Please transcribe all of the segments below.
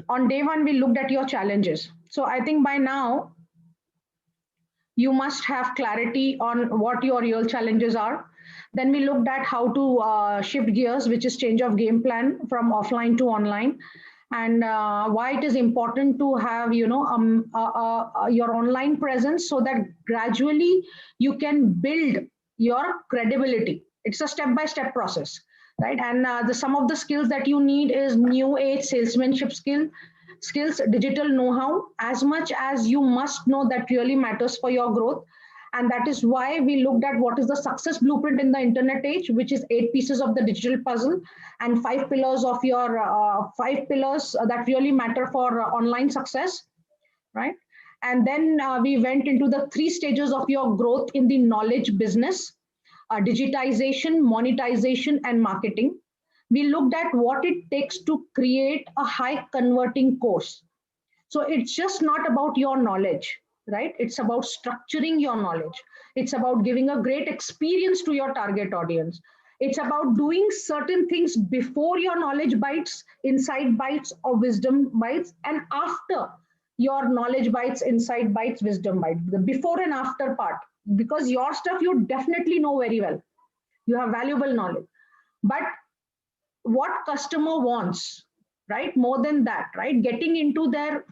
on day one, we looked at your challenges. So I think by now, you must have clarity on what your real challenges are. Then we looked at how to shift gears, which is change of game plan from offline to online, and why it is important to have your online presence so that gradually you can build your credibility. It's a step by step process, right? And the some of the skills that you need is new age salesmanship skills, digital know-how, as much as you must know that really matters for your growth. And that is why we looked at what is the success blueprint in the internet age, which is 8 pieces of the digital puzzle and 5 pillars of your 5 pillars that really matter for online success, right? And then we went into the 3 stages of your growth in the knowledge business: digitization, monetization, and marketing. We looked at what it takes to create a high converting course. So it's just not about your knowledge, right? It's about structuring your knowledge. It's about giving a great experience to your target audience. It's about doing certain things before your knowledge bites, insight bites, or wisdom bites, and after your knowledge bites, insight bites, wisdom bites, the before and after part. Because your stuff you definitely know very well. You have valuable knowledge. But what customer wants, right? More than that, right? Getting into their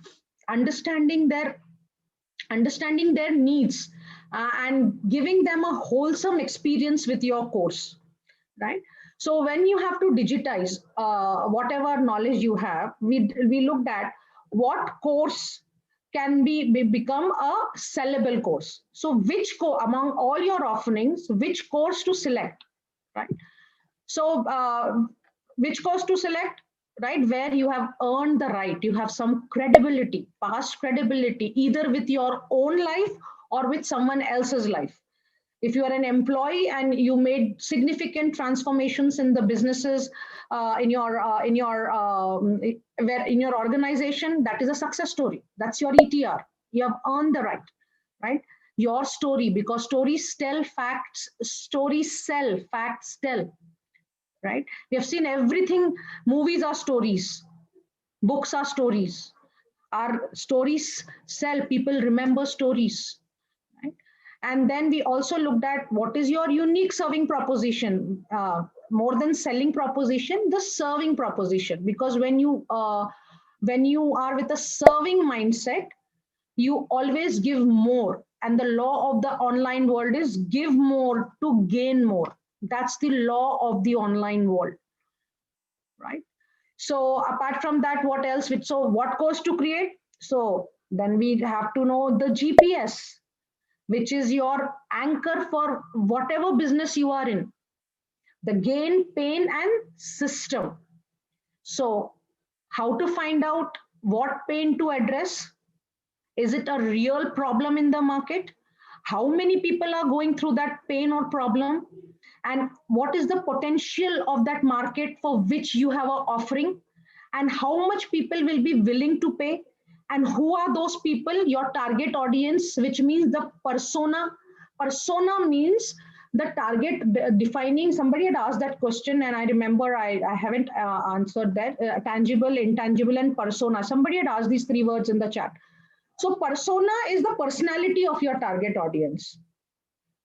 understanding their understanding their needs, and giving them a wholesome experience with your course, right? So when you have to digitize whatever knowledge you have, we looked at what course can become a sellable course. So among all your offerings, which course to select, right? So which course to select, right? Where you have earned the right, you have some credibility, past credibility, either with your own life or with someone else's life. If you are an employee and you made significant transformations in the businesses where in your organization, that is a success story. That's your ETR. You have earned the right, right? Your story, because stories tell facts, stories sell, facts tell, right? We have seen everything. Movies are stories, books are stories. Our stories sell, people remember stories, right? And then we also looked at what is your unique serving proposition, more than selling proposition, the serving proposition. Because when you are with a serving mindset, you always give more, and the law of the online world is give more to gain more. That's the law of the online world, right? So apart from that, what else? So what course to create? So then we have to know the GPS, which is your anchor for whatever business you are in, the gain, pain, and system. So how to find out what pain to address? Is it a real problem in the market? How many people are going through that pain or problem? And what is the potential of that market for which you have an offering? And how much people will be willing to pay? And who are those people? Your target audience, which means the persona. Persona means the target defining. Somebody had asked that question, and I remember I haven't answered that. Tangible, intangible, and persona. Somebody had asked these 3 words in the chat. So persona is the personality of your target audience,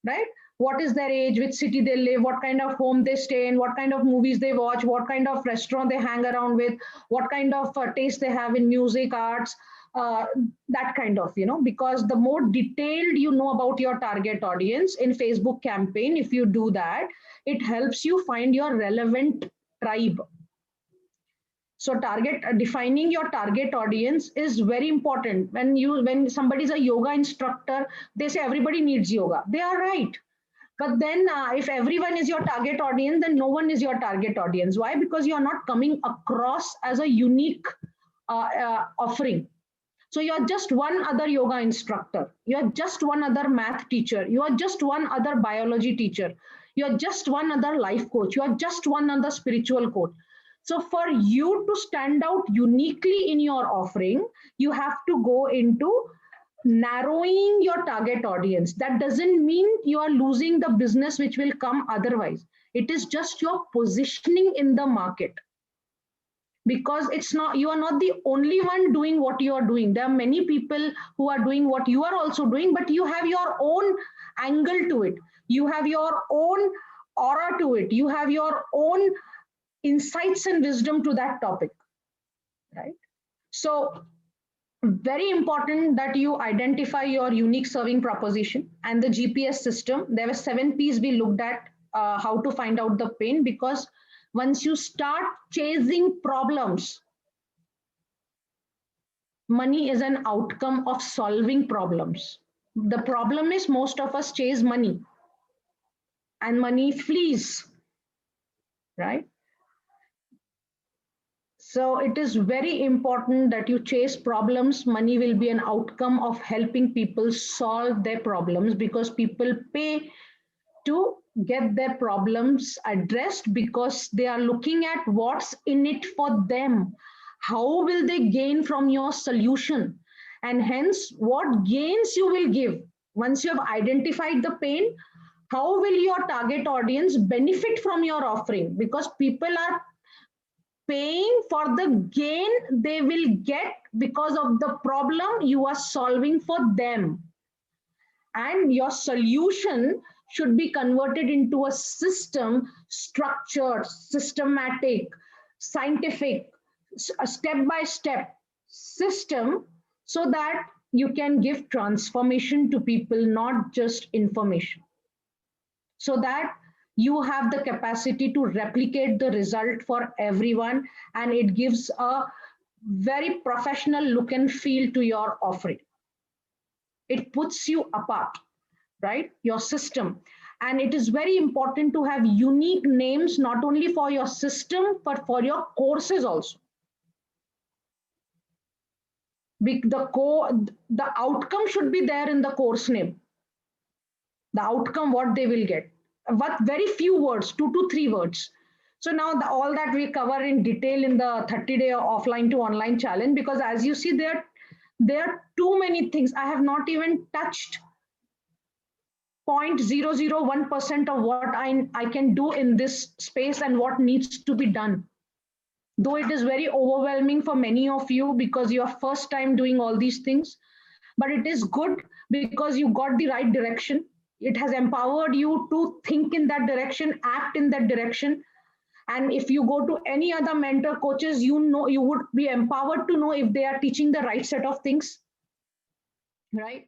right? What is their age, which city they live, what kind of home they stay in, what kind of movies they watch, what kind of restaurant they hang around with, what kind of taste they have in music, arts, uh, that kind of, because the more detailed you know about your target audience in Facebook campaign, if you do that, it helps you find your relevant tribe. So defining your target audience is very important. When somebody is a yoga instructor, they say everybody needs yoga. They are right. But then if everyone is your target audience, then no one is your target audience. Why? Because you are not coming across as a unique offering. So you are just one other yoga instructor, you are just one other math teacher, you are just one other biology teacher, you are just one other life coach, you are just one other spiritual coach. So for you to stand out uniquely in your offering, you have to go into narrowing your target audience. That doesn't mean you are losing the business which will come otherwise. It is just your positioning in the market. because it's not, you are not the only one doing what you are doing. There are many people who are doing what you are also doing, but you have your own angle to it. You have your own aura to it. You have your own insights and wisdom to that topic, right? So very important that you identify your unique serving proposition and the GPS system. There were 7 P's we looked at, how to find out the pain, because once you start chasing problems, money is an outcome of solving problems. The problem is most of us chase money and money flees, right? So it is very important that you chase problems. Money will be an outcome of helping people solve their problems, because people pay to get their problems addressed because they are looking at what's in it for them. How will they gain from your solution? And hence, what gains you will give. Once you have identified the pain, how will your target audience benefit from your offering? Because people are paying for the gain they will get because of the problem you are solving for them. And your solution should be converted into a system, structured, systematic, scientific, a step-by-step system, so that you can give transformation to people, not just information. So that you have the capacity to replicate the result for everyone, and it gives a very professional look and feel to your offering. It puts you apart, right? Your system. And it is very important to have unique names, not only for your system, but for your courses also. The outcome should be there in the course name. The outcome, what they will get. But very few words, 2 to 3 words. So now all that we cover in detail in the 30-day offline to online challenge, because as you see, there are too many things. I have not even touched 0.001% of what I can do in this space and what needs to be done. Though it is very overwhelming for many of you because you are first time doing all these things, but it is good because you got the right direction. It has empowered you to think in that direction, act in that direction. And if you go to any other mentor coaches, you know, you would be empowered to know if they are teaching the right set of things, right?